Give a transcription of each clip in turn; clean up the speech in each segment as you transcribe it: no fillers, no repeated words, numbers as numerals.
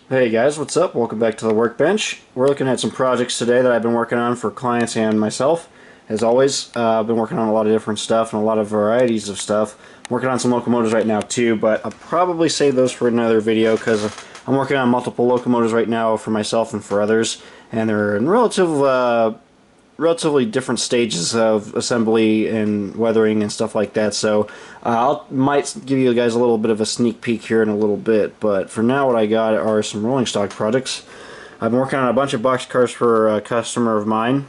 Hey guys, what's up? Welcome back to the workbench. We're looking at some projects today that I've been working on for clients and myself. As always, I've been working on a lot of different stuff and a lot of varieties of stuff. I'm working on some locomotives right now too, but I'll probably save those for another video because I'm working on multiple locomotives right now for myself and for others, and they're in relatively different stages of assembly and weathering and stuff like that, so I might give you guys a little bit of a sneak peek here in a little bit, but for now what I got are some rolling stock projects. I've been working on a bunch of box cars for a customer of mine,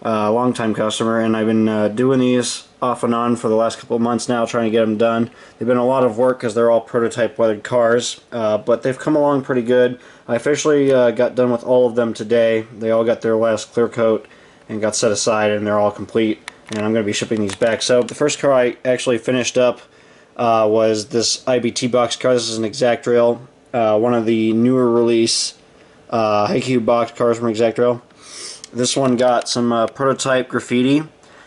a long-time customer, and I've been doing these off and on for the last couple of months now, trying to get them done. They've been a lot of work because they're all prototype weathered cars, but they've come along pretty good. I officially got done with all of them today. They all got their last clear coat and got set aside, and they're all complete, and I'm going to be shipping these back. So the first car I actually finished up was this IBT box car. This is an Exact Rail, one of the newer release high-cube box cars from Exact Rail. This one got some prototype graffiti,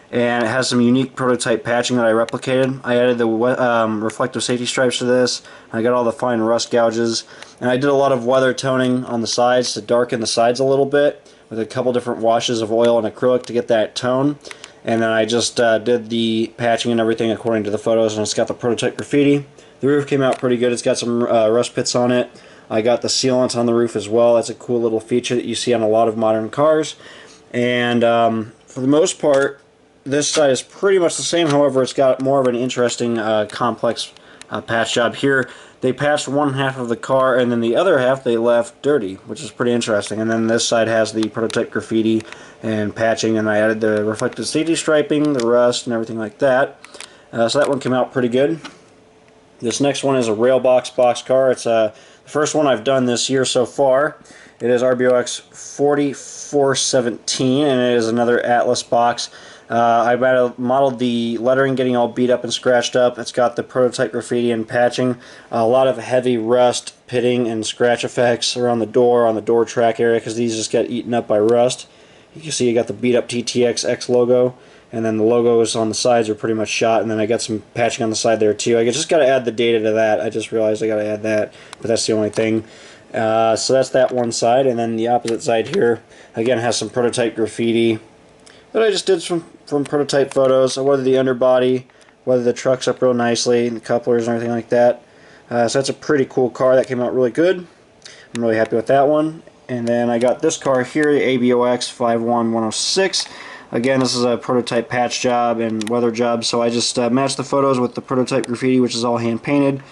and it has some unique prototype patching that I replicated. I added the reflective safety stripes to this. I got all the fine rust gouges, and I did a lot of weather toning on the sides to darken the sides a little bit, with a couple different washes of oil and acrylic to get that tone. And then I just did the patching and everything according to the photos, and it's got the prototype graffiti. The roof came out pretty good. It's got some rust pits on it. I got the sealant on the roof as well. That's a cool little feature that you see on a lot of modern cars. And for the most part, this side is pretty much the same. However, it's got more of an interesting complex patch job here. They patched one half of the car, and then the other half they left dirty, which is pretty interesting. And then this side has the prototype graffiti and patching, and I added the reflective safety striping, the rust, and everything like that. So that one came out pretty good. This next one is a Railbox box car. It's the first one I've done this year so far. It is RBOX 4417, and it is another Atlas box. I modeled the lettering getting all beat up and scratched up. It's got the prototype graffiti and patching. A lot of heavy rust, pitting, and scratch effects around the door, on the door track area, because these just got eaten up by rust. You can see you got the beat up TTXX logo, and then the logos on the sides are pretty much shot, and then I got some patching on the side there too. I just got to add the data to that. I just realized I got to add that, but that's the only thing. So that's that one side, and then the opposite side here, again, has some prototype graffiti that I just did from prototype photos. I weathered the underbody, weathered the trucks up real nicely, and the couplers and everything like that. So that's a pretty cool car. That came out really good. I'm really happy with that one. And then I got this car here, the ABOX 51106. Again, this is a prototype patch job and weather job, so I just matched the photos with the prototype graffiti, which is all hand painted.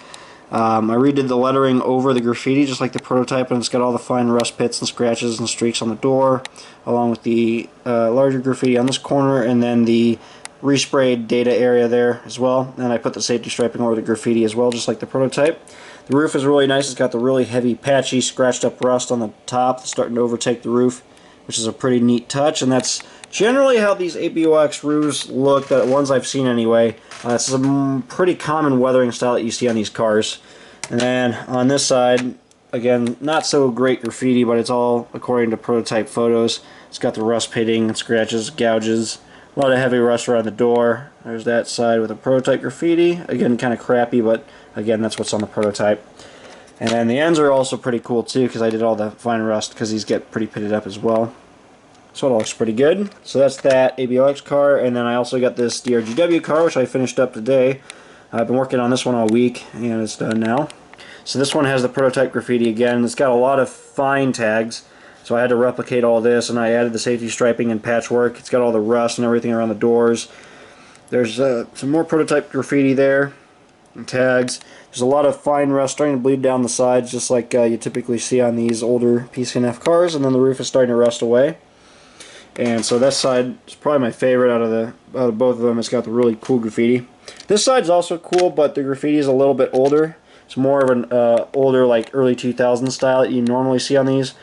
I redid the lettering over the graffiti just like the prototype, and it's got all the fine rust pits and scratches and streaks on the door, along with the larger graffiti on this corner, and then the resprayed data area there as well. And I put the safety striping over the graffiti as well, just like the prototype. The roof is really nice. It's got the really heavy, patchy, scratched up rust on the top that's starting to overtake the roof, which is a pretty neat touch, and that's generally how these ABOX roofs look, the ones I've seen anyway. It's a pretty common weathering style that you see on these cars. And then on this side, again, not so great graffiti, but it's all according to prototype photos. It's got the rust pitting and scratches, gouges, a lot of heavy rust around the door. There's that side with the prototype graffiti. Again, kind of crappy, but again, that's what's on the prototype. And then the ends are also pretty cool too, because I did all the fine rust, because these get pretty pitted up as well. So it all looks pretty good. So that's that ABOX car, and then I also got this DRGW car, which I finished up today. I've been working on this one all week, and it's done now. So this one has the prototype graffiti again. It's got a lot of fine tags, so I had to replicate all this, and I added the safety striping and patchwork. It's got all the rust and everything around the doors. There's some more prototype graffiti there, and tags. There's a lot of fine rust starting to bleed down the sides, just like you typically see on these older PCNF cars, and then the roof is starting to rust away. And so that side is probably my favorite out of both of them. It's got the really cool graffiti. This side's also cool, but the graffiti is a little bit older. It's more of an older, like early 2000s style that you normally see on these.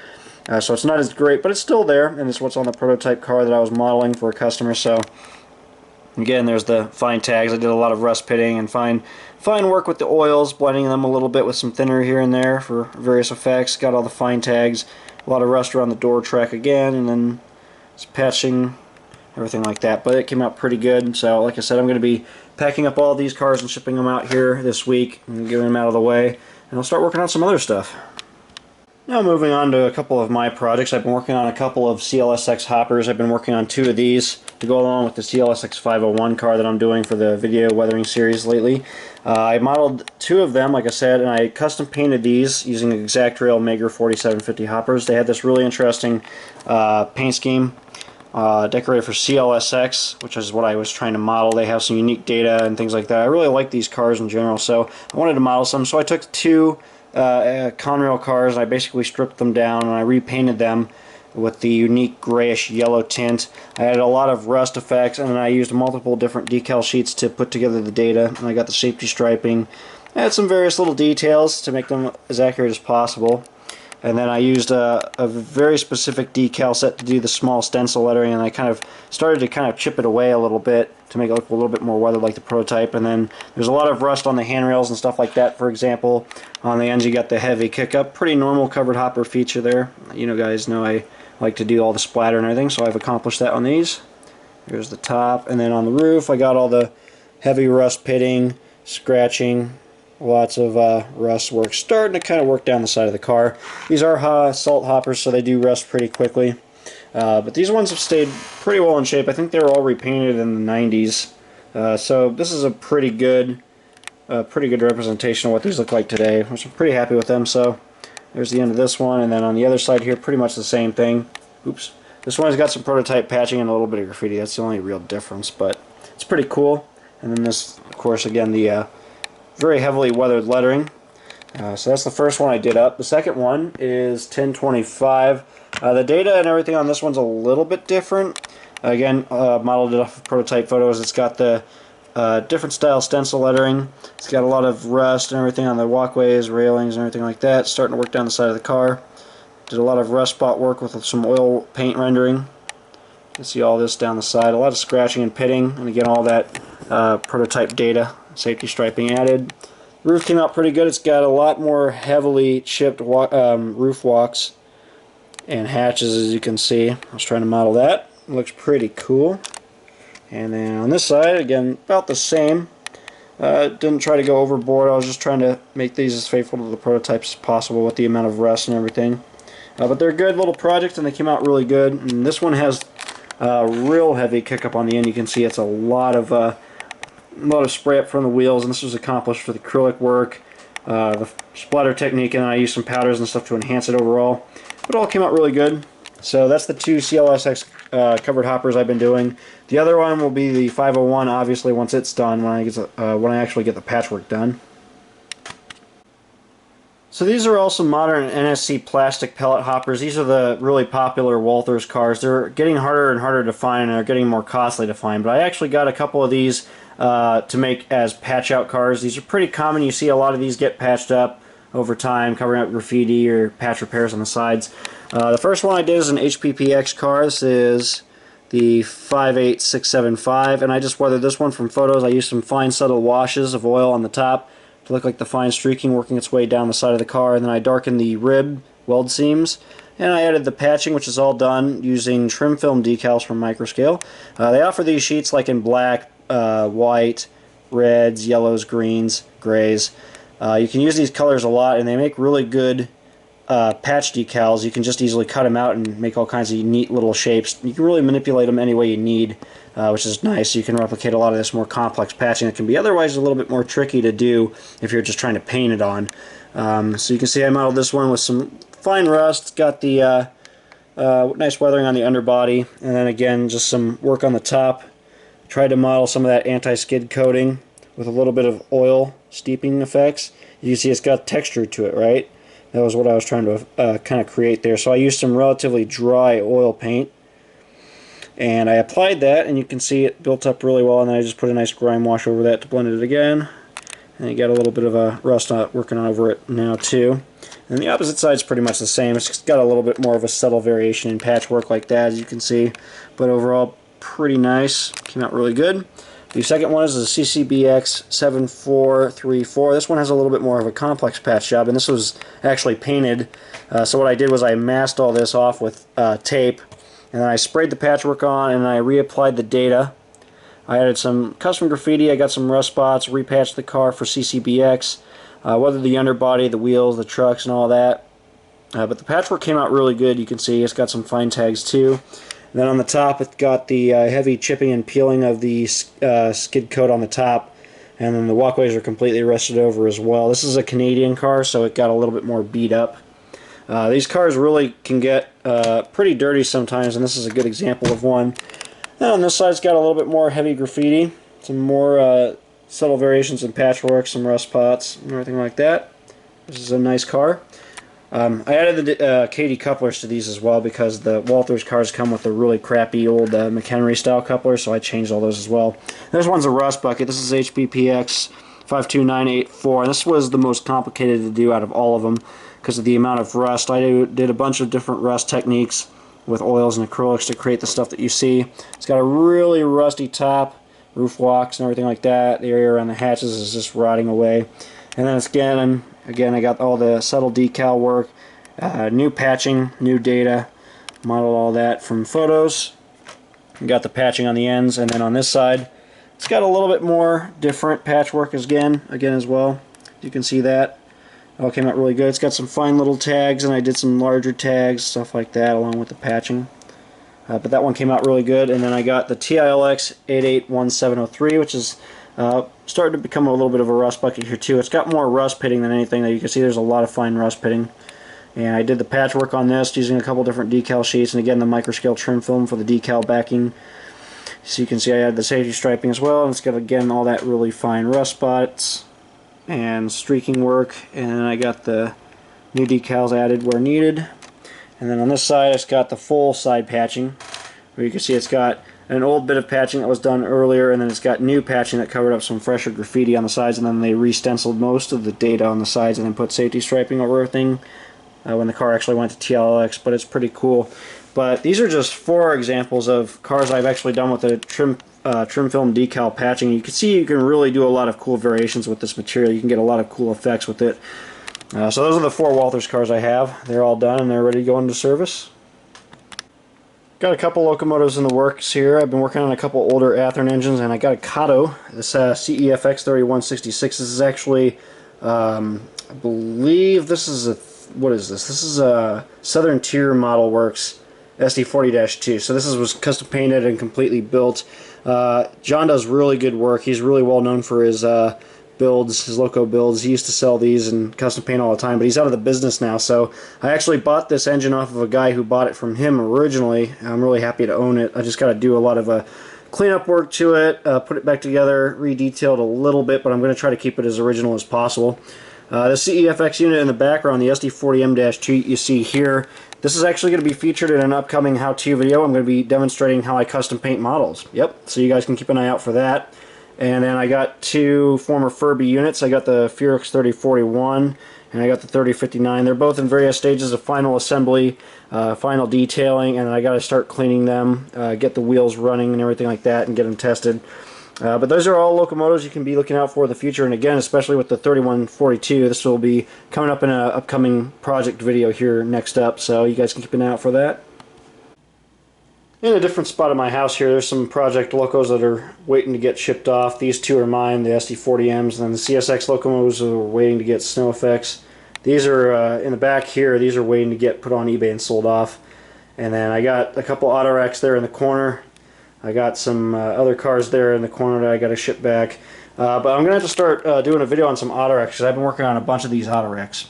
So it's not as great, but it's still there, and it's what's on the prototype car that I was modeling for a customer. So again, there's the fine tags. I did a lot of rust pitting and fine work with the oils, blending them a little bit with some thinner here and there for various effects. Got all the fine tags, a lot of rust around the door track again, and then it's patching, everything like that. But it came out pretty good. So like I said, I'm going to be packing up all these cars and shipping them out here this week and getting them out of the way, and I'll start working on some other stuff. Now moving on to a couple of my projects. I've been working on a couple of CLSx hoppers. I've been working on 2 of these to go along with the CLSx 501 car that I'm doing for the video weathering series lately. I modeled 2 of them, like I said, and I custom painted these using Exactrail Mager 4750 hoppers. They had this really interesting paint scheme decorated for CLSx, which is what I was trying to model. They have some unique data and things like that. I really like these cars in general, so I wanted to model some. So I took 2 Conrail cars, and I basically stripped them down and I repainted them with the unique grayish yellow tint. I added a lot of rust effects, and then I used multiple different decal sheets to put together the data, and I got the safety striping. I had some various little details to make them as accurate as possible. And then I used a very specific decal set to do the small stencil lettering, and I started to chip it away a little bit to make it look a little bit more weathered like the prototype. And then there's a lot of rust on the handrails and stuff like that. For example, on the ends you got the heavy kick-up. Pretty normal covered hopper feature there. You know, guys know I like to do all the splatter and everything, so I've accomplished that on these. Here's the top, and then on the roof I got all the heavy rust pitting, scratching, lots of rust work starting to kind of work down the side of the car. These are salt hoppers, so they do rust pretty quickly. But these ones have stayed pretty well in shape. I think they were all repainted in the 90s. So this is a pretty good representation of what these look like today, which I'm pretty happy with them. So there's the end of this one, and then on the other side here, pretty much the same thing. Oops. This one's got some prototype patching and a little bit of graffiti. That's the only real difference, but it's pretty cool. And then this, of course, again, the very heavily weathered lettering. So that's the first one I did up. The second one is 1025. The data and everything on this one's a little bit different. Again, modeled it off of prototype photos. It's got the different style stencil lettering. It's got a lot of rust and everything on the walkways, railings, and everything like that. Starting to work down the side of the car. Did a lot of rust spot work with some oil paint rendering. You can see all this down the side. A lot of scratching and pitting, and again all that prototype data. Safety striping added. The roof came out pretty good. It's got a lot more heavily chipped roof walks and hatches, as you can see. I was trying to model that. It looks pretty cool. And then on this side, again, about the same. Didn't try to go overboard. I was just trying to make these as faithful to the prototypes as possible with the amount of rust and everything. But they're good little projects, and they came out really good. And this one has real heavy kick-up on the end. You can see it's a lot of spray up from the wheels, and this was accomplished for the acrylic work, the splatter technique, and I used some powders and stuff to enhance it overall. But it all came out really good. So that's the 2 CLSx covered hoppers I've been doing. The other one will be the 501, obviously, once it's done, when I actually get the patchwork done. So these are also modern NSC plastic pellet hoppers. These are the really popular Walthers cars. They're getting harder and harder to find, and they're getting more costly to find. But I actually got a couple of these to make as patch-out cars. These are pretty common. You see a lot of these get patched up over time, covering up graffiti or patch repairs on the sides. The first one I did is an HPPX car. This is the 58675, and I just weathered this one from photos. I used some fine subtle washes of oil on the top to look like the fine streaking working its way down the side of the car, and then I darkened the rib weld seams, and I added the patching, which is all done using trim film decals from Microscale. They offer these sheets like in black, white, reds, yellows, greens, grays. You can use these colors a lot, and they make really good patch decals. You can just easily cut them out and make all kinds of neat little shapes. You can really manipulate them any way you need, which is nice. You can replicate a lot of this more complex patching that can be otherwise a little bit more tricky to do if you're just trying to paint it on. So you can see I modeled this one with some fine rust. It's got the nice weathering on the underbody, and then again just some work on the top. Tried to model some of that anti-skid coating with a little bit of oil steeping effects. You can see it's got texture to it, right? That was what I was trying to kind of create there. So I used some relatively dry oil paint, and I applied that, and you can see it built up really well, and then I just put a nice grime wash over that to blend it again. And you got a little bit of a rust working over it now too. And the opposite side is pretty much the same. It's just got a little bit more of a subtle variation in patchwork like that, as you can see. But overall, pretty nice. Came out really good. The second one is the CCBX 7434. This one has a little bit more of a complex patch job, and this was actually painted. So what I did was I masked all this off with tape, and then I sprayed the patchwork on, and I reapplied the data. I added some custom graffiti. I got some rust spots, repatched the car for CCBX, weathered the underbody, the wheels, the trucks, and all that. But the patchwork came out really good. You can see it's got some fine tags too. And then on the top, it's got the heavy chipping and peeling of the skid coat on the top. And then the walkways are completely rusted over as well. This is a Canadian car, so it got a little bit more beat up. These cars really can get pretty dirty sometimes, and this is a good example of one. And on this side, it's got a little bit more heavy graffiti, some more subtle variations in patchwork, some rust spots, and everything like that. This is a nice car. I added the KD couplers to these as well because the Walthers cars come with a really crappy old McHenry style coupler, so I changed all those as well. This one's a rust bucket. This is HBPX 52984, and this was the most complicated to do out of all of them because of the amount of rust. I did a bunch of different rust techniques with oils and acrylics to create the stuff that you see. It's got a really rusty top, roof walks and everything like that. The area around the hatches is just rotting away. And then again, I got all the subtle decal work, new patching, new data, modeled all that from photos. Got the patching on the ends, and then on this side, it's got a little bit more different patchwork again as well. You can see that. It all came out really good. It's got some fine little tags, and I did some larger tags, stuff like that, along with the patching. But that one came out really good. And then I got the CLSx 881703, which is starting to become a little bit of a rust bucket here too. It's got more rust pitting than anything. That you can see there's a lot of fine rust pitting. And I did the patchwork on this using a couple different decal sheets, and again the microscale trim film for the decal backing. So you can see I had the safety striping as well, and it's got again all that really fine rust spots and streaking work, and I got the new decals added where needed. And then on this side it's got the full side patching, where you can see it's got an old bit of patching that was done earlier, and then it's got new patching that covered up some fresher graffiti on the sides, and then they re-stenciled most of the data on the sides and then put safety striping over everything when the car actually went to TLX, but it's pretty cool. But these are just 4 examples of cars I've actually done with the trim film decal patching. You can see you can really do a lot of cool variations with this material. You can get a lot of cool effects with it. So those are the 4 Walthers cars I have. They're all done and they're ready to go into service. Got a couple locomotives in the works here. I've been working on a couple older Athearn engines, and I got a Kato, this CEFX 3166. This is actually, I believe this is a, what is this? This is a Southern Tier Model Works SD40-2. So this was custom painted and completely built. John does really good work. He's really well known for his builds, his loco builds. He used to sell these and custom paint all the time, but he's out of the business now. So I actually bought this engine off of a guy who bought it from him originally. I'm really happy to own it. I just got to do a lot of cleanup work to it, put it back together, re-detailed a little bit, but I'm going to try to keep it as original as possible. The CEFX unit in the background, the SD40M-2 you see here, this is actually going to be featured in an upcoming how-to video. I'm going to be demonstrating how I custom paint models. Yep, so you guys can keep an eye out for that. And then I got 2 former Furby units. I got the Furix 3041 and I got the 3059. They're both in various stages of final assembly, final detailing, and I got to start cleaning them, get the wheels running and everything like that, and get them tested. But those are all locomotives you can be looking out for in the future, and again, especially with the 3142, this will be coming up in an upcoming project video here next up, so you guys can keep an eye out for that. In a different spot of my house here, there's some project locos that are waiting to get shipped off. These 2 are mine, the SD40Ms, and then the CSX locomotives are waiting to get snow effects. These are in the back here, these are waiting to get put on eBay and sold off. And then I got a couple Autorecs there in the corner. I got some other cars there in the corner that I got to ship back. But I'm going to have to start doing a video on some Autorecs, because I've been working on a bunch of these Autorecs.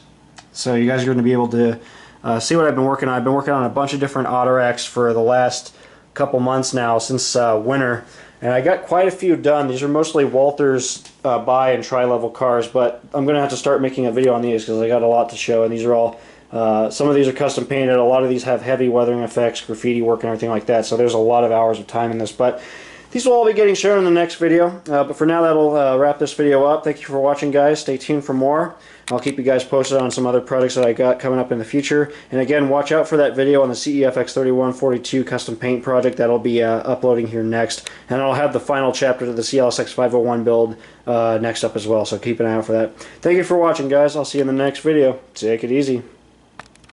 So you guys are going to be able to see what I've been working on. I've been working on a bunch of different Autorecs for the last couple months now, since winter, and I got quite a few done. These are mostly Walthers bi and tri-level cars, but I'm going to have to start making a video on these because I got a lot to show, and these are all, some of these are custom painted, a lot of these have heavy weathering effects, graffiti work and everything like that, so there's a lot of hours of time in this, but these will all be getting shown in the next video. But for now, that'll wrap this video up. Thank you for watching, guys. Stay tuned for more. I'll keep you guys posted on some other projects that I got coming up in the future. And again, watch out for that video on the CEFX 3142 custom paint project. That'll be uploading here next. And I'll have the final chapter to the CLSx 501 build next up as well, so keep an eye out for that. Thank you for watching, guys. I'll see you in the next video. Take it easy.